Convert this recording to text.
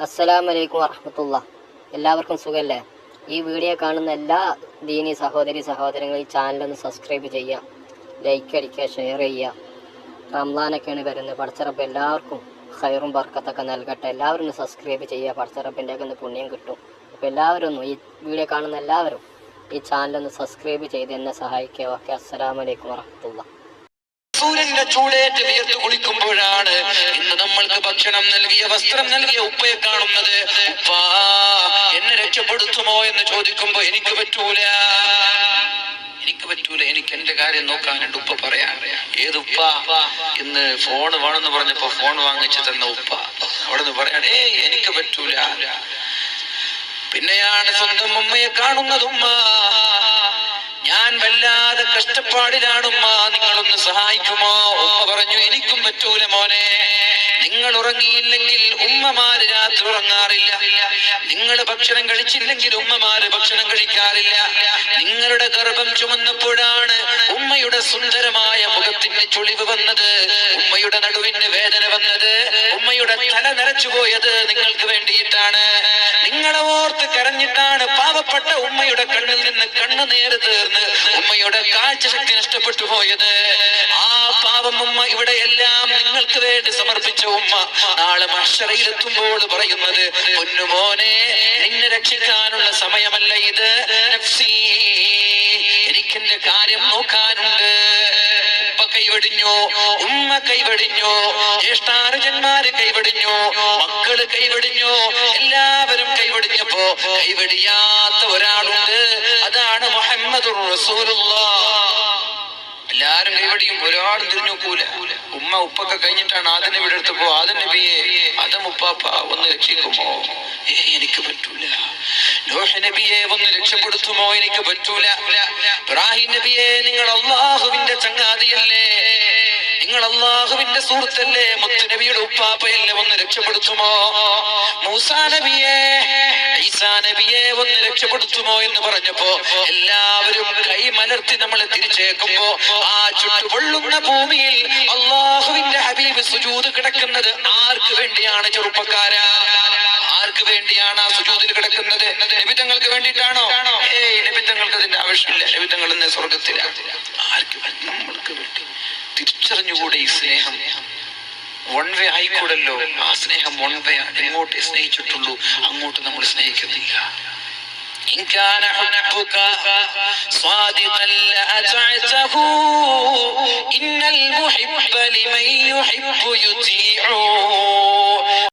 അസ്സലാമലൈക്കും വറഹ്മത്തുള്ളാഹി. എല്ലാവർക്കും സുഖല്ലേ? ഈ വീഡിയോ കാണുന്ന എല്ലാ ദീനി സഹോദരങ്ങളും ഈ ചാനലൊന്ന് സബ്സ്ക്രൈബ് ചെയ്യുക, ലൈക്ക് അടിക്കുക, ഷെയർ ചെയ്യുക. റംസാനൊക്കെയാണ് വരുന്നത്. പടച്ചറബ് എല്ലാവർക്കും ഖൈറും ബർക്കത്തൊക്കെ നൽകട്ടെ. എല്ലാവരും ഒന്ന് സബ്സ്ക്രൈബ് ചെയ്യുക, പടച്ചറബിൻ്റെ ഒക്കെ ഒന്ന് പുണ്യം കിട്ടും. അപ്പോൾ എല്ലാവരും ഒന്ന് ഈ വീഡിയോ കാണുന്ന എല്ലാവരും ഈ ചാനലൊന്ന് സബ്സ്ക്രൈബ് ചെയ്ത് എന്നെ സഹായിക്കുക. ഓക്കെ, അസ്സലാമലൈക്കും വറഹ്മത്തുള്ളാഹി. സൂര്യന്റെ ചൂടേറ്റ് വിയർത്ത് കുളിക്കുമ്പോഴാണ് ഇന്ന് നമ്മൾക്ക് ഭക്ഷണം നൽകിയ, വസ്ത്രം നൽകിയ ഉപ്പയെ കാണുന്നത്. ഉപ്പാ, എന്നെ രക്ഷപ്പെടുത്തുമോ എന്ന് ചോദിക്കുമ്പോ എനിക്ക് പറ്റൂല, എനിക്ക് എന്റെ കാര്യം നോക്കാനുണ്ട്. ഉപ്പ പറയാ, ഏതുപ്പ? ഇന്ന് ഫോൺ വേണമെന്ന് പറഞ്ഞപ്പോ ഫോൺ വാങ്ങിച്ചു തന്ന ഉപ്പ അവിടെ നിന്ന് പറയാൻ എനിക്ക് പറ്റൂല. പിന്നെയാണ് സ്വന്തം ഉമ്മയെ കാണുന്നത്. ഉമ്മ, ഞാൻ വല്ലാതെ കഷ്ടപ്പാടിലാണുമ്മ, നിങ്ങളൊന്ന് സഹായിക്കുമോ? ഉമ്മ പറഞ്ഞു, എനിക്കും പറ്റൂല മോനെ. നിങ്ങൾ ഉറങ്ങിയില്ലെങ്കിൽ ഉമ്മമാര് രാത്രി ഉറങ്ങാറില്ല. നിങ്ങൾ ഭക്ഷണം കഴിച്ചില്ലെങ്കിൽ ഉമ്മമാര് ഭക്ഷണം കഴിക്കാറില്ല. നിങ്ങളുടെ ഗർഭം ചുമന്നപ്പോഴാണ് ഉമ്മയുടെ സുന്ദരമായ മുഖത്തിന് ചുളിവ് വന്നത്, ഉമ്മയുടെ നടുവിന് വേദന വന്നത്, ഉമ്മയുടെ തല നിറച്ചുപോയത് നിങ്ങൾക്ക് വേണ്ടിയിട്ടാണ്. നിങ്ങളെ ഓർത്ത് കരഞ്ഞിട്ടാണ് പാവപ്പെട്ട ഉമ്മയുടെ കണ്ണിൽ നിന്ന് കണ്ണുനീര് തീർന്ന് ഉമ്മയുടെ കാഴ്ചശക്തി നഷ്ടപ്പെട്ടു പോയത്. ആ പാവം ഉമ്മ ഇവിടെ എല്ലാം നിങ്ങൾക്ക് വേണ്ടി സമർപ്പിച്ച ഉമ്മ നാളെ മഹ്ശറയിലെത്തുമ്പോൾ പറയുന്നത്, പൊന്നുമോനെ, നിന്നെ രക്ഷിക്കാനുള്ള സമയമല്ല ഇത്, നഫ്സി, എനിക്കെന്റെ കാര്യം നോക്കാനുണ്ട്. ഉപ്പ കൈവടിഞ്ഞു, ഉമ്മ കൈവടിഞ്ഞു, ജ്യേഷ്ഠാനുജന്മാര് കൈവടിഞ്ഞു, മക്കള് കൈവടിഞ്ഞു, എല്ലാവരും കൈവടിഞ്ഞപ്പോ കൈവടിയാത്ത ഒരാളുണ്ട്, അതാണ് മുഹമ്മദുർ റസൂലുള്ളാഹ്. എല്ലാരും കൈവടിയും, ഒരാളും തിരിഞ്ഞു നോക്കൂല. ഉമ്മ ഉപ്പൊക്കെ കഴിഞ്ഞിട്ടാണ് ആദ്യം ഇവിടെ എടുത്തപ്പോ, ആദ്യം നബിയെ, ആദം ഉപ്പാപ്പ ഒന്ന് രക്ഷിക്കുമോ? എനിക്ക് പറ്റൂല. നൂഹ് നബിയെ ഒന്ന് രക്ഷപ്പെടുത്തുമോ? എനിക്ക് പറ്റൂല. ഇബ്രാഹിം നബിയെ, നിങ്ങൾ അല്ലാഹുവിന്റെ ചങ്ങാതിയല്ലേ, നിങ്ങൾ അല്ലാഹുവിന്റെ സുഹൃത്തല്ലേ, മുത്തു നബിയുടെ ഉപ്പാപ്പയല്ലേ, ഒന്ന് രക്ഷപ്പെടുത്തുമോ? മൂസാ നബിയെ, ഈസാ നബിയെ ഒന്ന് രക്ഷപ്പെടുത്തുമോ എന്ന് പറഞ്ഞപ്പോ എല്ലാവരും കൈ മലർത്തി നമ്മളെ തിരിച്ചേക്കുമ്പോ ആ ചുട്ടുപൊള്ളുന്ന ഭൂമിയിൽ അല്ലാഹുവിന്റെ ഹബീബ് സുജൂദ് കിടക്കുന്നത് ആർക്ക് വേണ്ടിയാണ്? ചെറുപ്പക്കാരാ, ആർക്ക് വേണ്ടിയാണ് ആ സുജൂദിൽ കിടക്കുന്നത്? നബിതങ്ങൾക്ക് വേണ്ടിയിട്ടാണോ? നബിതങ്ങൾക്ക് അതിന്റെ ആവശ്യമില്ല. നബിതങ്ങൾ എന്ന സ്വർഗത്തിലാണ്. ആർക്ക് വേണ്ടി? നമ്മൾക്ക് വേണ്ടി. തിരിച്ചറിഞ്ഞുകൂടെ ഈ സ്നേഹം? വൺ വേ ആയിക്കൂടല്ലോ. ആ സ്നേഹം വൺ വേ ആണ്. എങ്ങോട്ടേ സ്നേഹിച്ചിട്ടുള്ളൂ, അങ്ങോട്ട് നമ്മൾ സ്നേഹിക്കുന്നില്ല. إن كان حبك صادقا لأطعته إن المحب لمن يحب يطيع